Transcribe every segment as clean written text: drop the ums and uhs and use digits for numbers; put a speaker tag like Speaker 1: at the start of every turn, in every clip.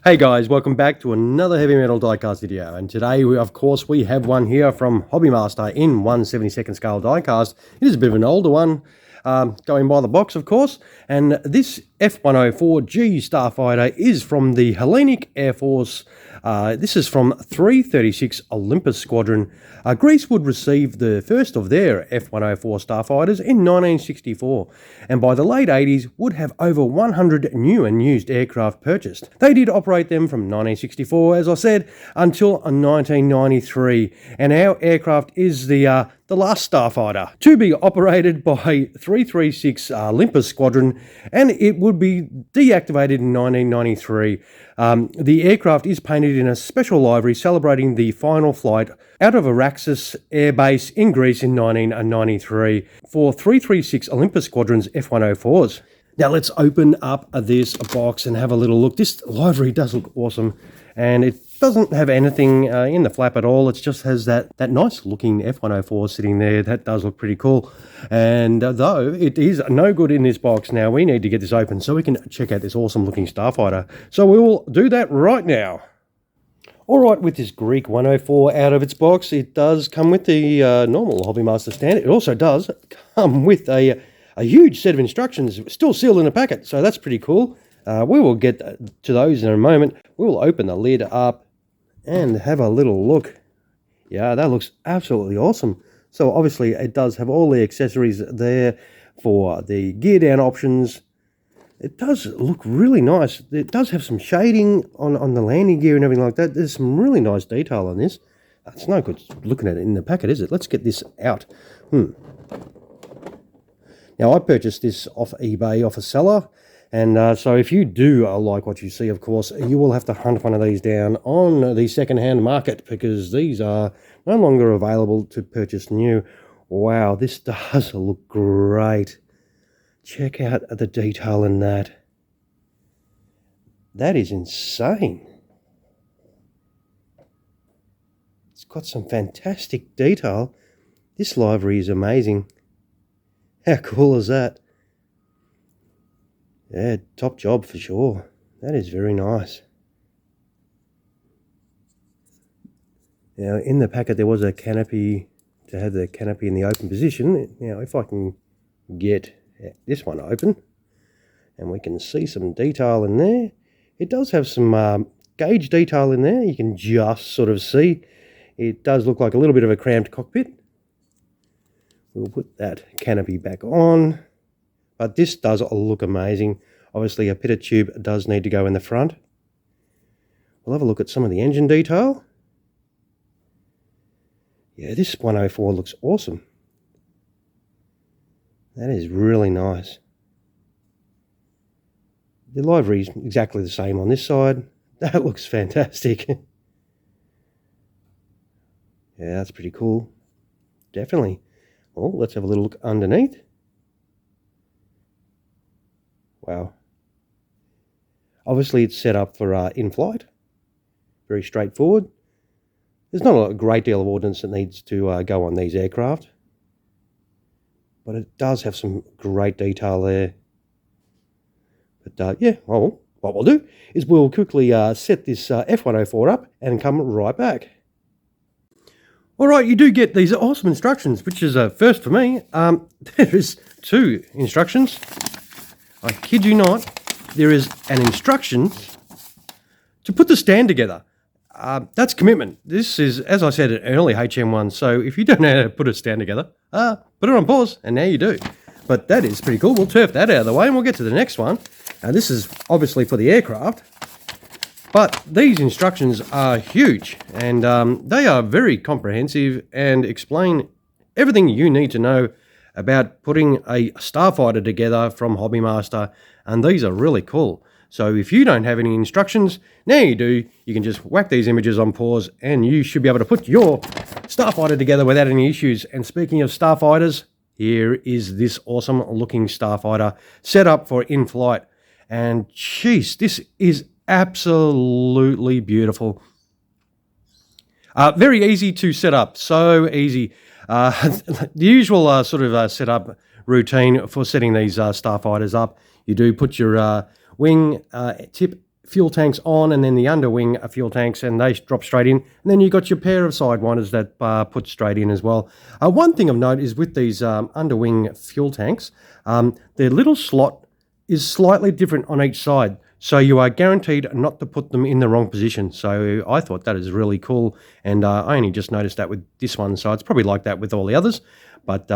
Speaker 1: Hey guys, welcome back to another heavy metal diecast video, and today we have one here from Hobbymaster in 1/72 scale diecast. It is a bit of an older one, going by the box of course, and this F-104G Starfighter is from the Hellenic Air Force. This is from 336 Olympus Squadron. Greece would receive the first of their F-104 Starfighters in 1964, and by the late 80s would have over 100 new and used aircraft purchased. They did operate them from 1964, as I said, until 1993, and our aircraft is the last Starfighter to be operated by 336 Olympus Squadron, and it would be deactivated in 1993. The aircraft is painted in a special livery celebrating the final flight out of Araxos Air Base in Greece in 1993 for 336 Olympus Squadron's F-104s. Now let's open up this box and have a little look. This livery does look awesome, and it doesn't have anything in the flap at all. It just has that nice looking F-104 sitting there. That does look pretty cool. And though it is no good in this box, now we need to get this open so we can check out this awesome looking Starfighter. So we will do that right now. Alright, with this Greek 104 out of its box, it does come with the normal Hobbymaster stand. It also does come with a huge set of instructions, still sealed in a packet, so that's pretty cool. We will get to those in a moment. We will open the lid up and have a little look. Yeah, that looks absolutely awesome. So obviously it does have all the accessories there for the gear down options. It does look really nice. It does have some shading on the landing gear and everything like that. There's some really nice detail on this. It's no good looking at it in the packet, is it? Let's get this out. Now, I purchased this off eBay, off a seller, and so if you do like what you see, of course, you will have to hunt one of these down on the second-hand market, because these are no longer available to purchase new. Wow, this does look great. Check out the detail in that. That is insane. It's got some fantastic detail. This livery is amazing. How cool is that? Yeah, top job for sure. That is very nice. Now, in the packet there was a canopy to have the canopy in the open position. Now, if I can get this one open, and we can see some detail in there. It does have some gauge detail in there. You can just sort of see. It does look like a little bit of a cramped cockpit. We'll put that canopy back on. But this does look amazing. Obviously a pitot tube does need to go in the front. We'll have a look at some of the engine detail. Yeah, this 104 looks awesome. That is really nice. The livery is exactly the same on this side. That looks fantastic. Yeah, that's pretty cool. Definitely. Well, let's have a little look underneath. Wow. Obviously it's set up for in-flight. Very straightforward. There's not a great deal of ordnance that needs to go on these aircraft, but it does have some great detail there. But yeah, well, what we'll do is we'll quickly set this F-104 up and come right back. Alright, you do get these awesome instructions, which is a first for me. There is two instructions. I kid you not. There is an instruction to put the stand together. That's commitment. This is, as I said, an early HM1, so if you don't know how to put a stand together, put it on pause, and now you do. But that is pretty cool. We'll turf that out of the way, and we'll get to the next one. Now, this is obviously for the aircraft, but these instructions are huge, and they are very comprehensive and explain everything you need to know about putting a Starfighter together from Hobbymaster, and these are really cool. So if you don't have any instructions, now you do. You can just whack these images on pause, and you should be able to put your Starfighter together without any issues. And speaking of Starfighters, here is this awesome looking Starfighter set up for in-flight. And jeez, this is absolutely beautiful. Very easy to set up, so easy. The usual sort of setup routine for setting these Starfighters up. You do put your wing tip fuel tanks on, and then the underwing fuel tanks, and they drop straight in. And then you got your pair of sidewinders that put straight in as well. One thing of note is with these underwing fuel tanks, their little slot is slightly different on each side. So you are guaranteed not to put them in the wrong position. So I thought that is really cool. And I only just noticed that with this one. So it's probably like that with all the others. But,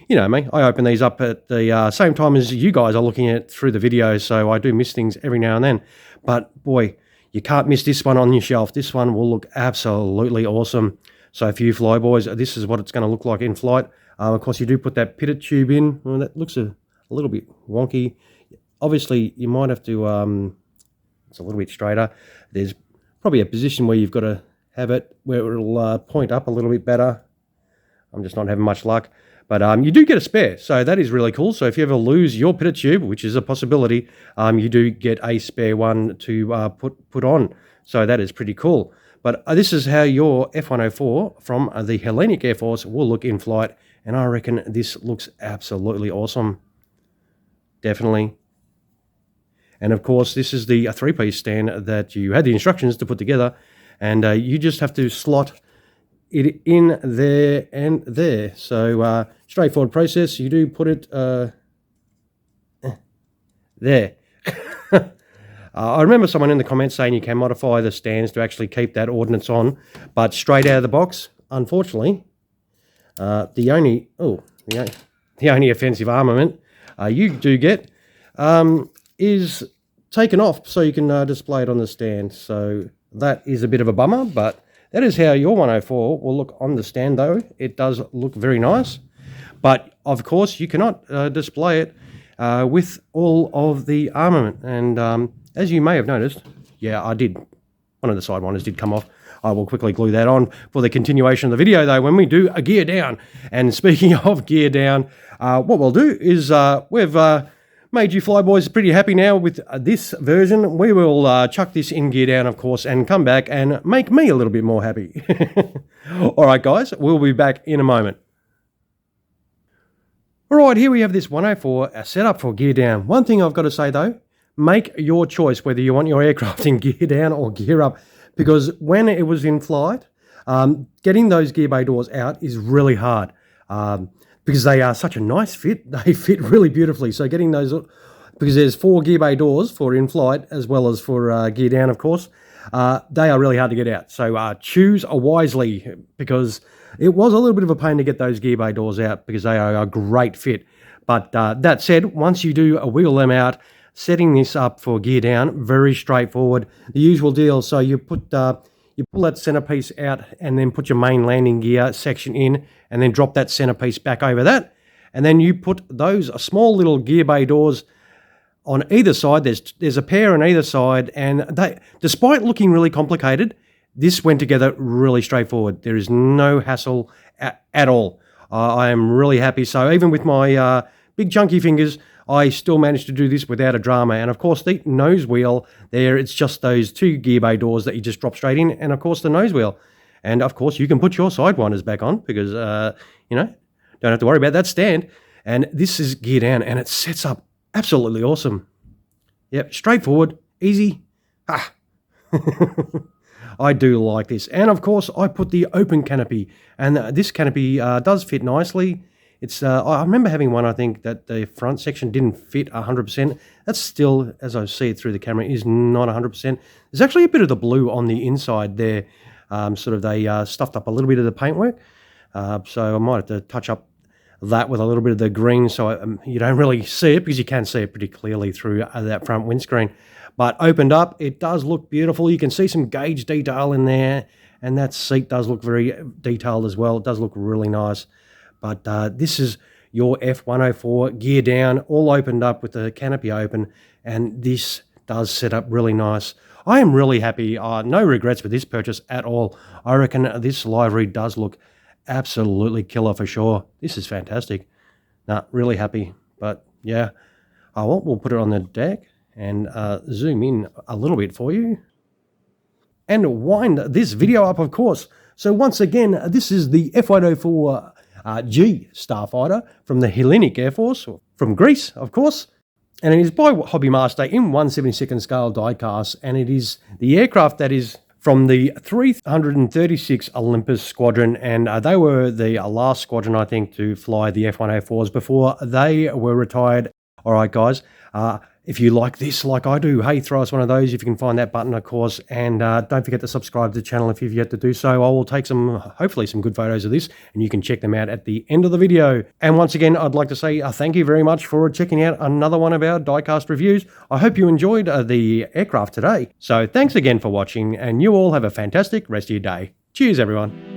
Speaker 1: you know me, I open these up at the same time as you guys are looking at through the video. So I do miss things every now and then. But boy, you can't miss this one on your shelf. This one will look absolutely awesome. So for you flyboys, this is what it's going to look like in flight. Of course, you do put that pitted tube in. Well, that looks a little bit wonky. Obviously, you might have to, it's a little bit straighter. There's probably a position where you've got to have it where it'll point up a little bit better. I'm just not having much luck. But you do get a spare, so that is really cool. So if you ever lose your pitted tube, which is a possibility, you do get a spare one to put on. So that is pretty cool. But this is how your F-104 from the Hellenic Air Force will look in flight. And I reckon this looks absolutely awesome. Definitely. And of course, this is the three-piece stand that you had the instructions to put together. And you just have to slot it in there and there. So straightforward process. You do put it there. I remember someone in the comments saying you can modify the stands to actually keep that ordnance on, but straight out of the box, unfortunately, the only offensive armament you do get is taken off so you can display it on the stand. So that is a bit of a bummer, but that is how your 104 will look on the stand, though. It does look very nice. But, of course, you cannot display it with all of the armament. And as you may have noticed, yeah, I did. One of the sidewinders did come off. I will quickly glue that on for the continuation of the video, though, when we do a gear down. And speaking of gear down, what we'll do is we've made you flyboys pretty happy now with this version. We will chuck this in gear down, of course, and come back and make me a little bit more happy. All right, guys, we'll be back in a moment. All right, here we have this 104 set up for gear down. One thing I've got to say, though, make your choice whether you want your aircraft in gear down or gear up, because when it was in flight, getting those gear bay doors out is really hard. Because they are such a nice fit. They fit really beautifully. So getting those, because there's 4 gear bay doors for in-flight as well as for gear down, of course, they are really hard to get out. So choose wisely, because it was a little bit of a pain to get those gear bay doors out because they are a great fit. But that said, once you do wheel them out, setting this up for gear down, very straightforward. The usual deal. So you put you pull that centerpiece out and then put your main landing gear section in and then drop that centerpiece back over that. And then you put those small little gear bay doors on either side. There's a pair on either side, and they, despite looking really complicated, this went together really straightforward. There is no hassle at all. I am really happy. So even with my big chunky fingers, I still managed to do this without a drama. And of course, the nose wheel there, it's just those 2 gear bay doors that you just drop straight in, and of course the nose wheel. And of course, you can put your sidewinders back on because, you know, don't have to worry about that stand. And this is gear down, and it sets up absolutely awesome. Yep, straightforward, easy. Ah. I do like this. And of course, I put the open canopy, and this canopy does fit nicely. It's I remember having one, I think, that the front section didn't fit 100%. That's still, as I see it through the camera, is not 100%. There's actually a bit of the blue on the inside there. Sort of they stuffed up a little bit of the paintwork. So I might have to touch up that with a little bit of the green so you don't really see it, because you can see it pretty clearly through that front windscreen. But opened up, it does look beautiful. You can see some gauge detail in there, and that seat does look very detailed as well. It does look really nice. But this is your F-104 gear down, all opened up with the canopy open, and this does set up really nice. I am really happy. No regrets with this purchase at all. I reckon this livery does look absolutely killer for sure. This is fantastic. Nah, really happy. But yeah, well, we'll put it on the deck and zoom in a little bit for you. And wind this video up, of course. So once again, this is the F-104G Starfighter from the Hellenic Air Force, from Greece, of course. and it is by Hobby Master in 1/72nd scale diecast, and it is the aircraft that is from the 336 Olympus Squadron, and they were the last squadron, I think, to fly the F-104s before they were retired. All right, guys, if you like this like I do, hey, throw us one of those if you can find that button, of course, and don't forget to subscribe to the channel if you've yet to do so. I will take hopefully some good photos of this, and you can check them out at the end of the video. And once again, I'd like to say thank you very much for checking out another one of our diecast reviews. I hope you enjoyed the aircraft today. So thanks again for watching, and you all have a fantastic rest of your day. Cheers, everyone.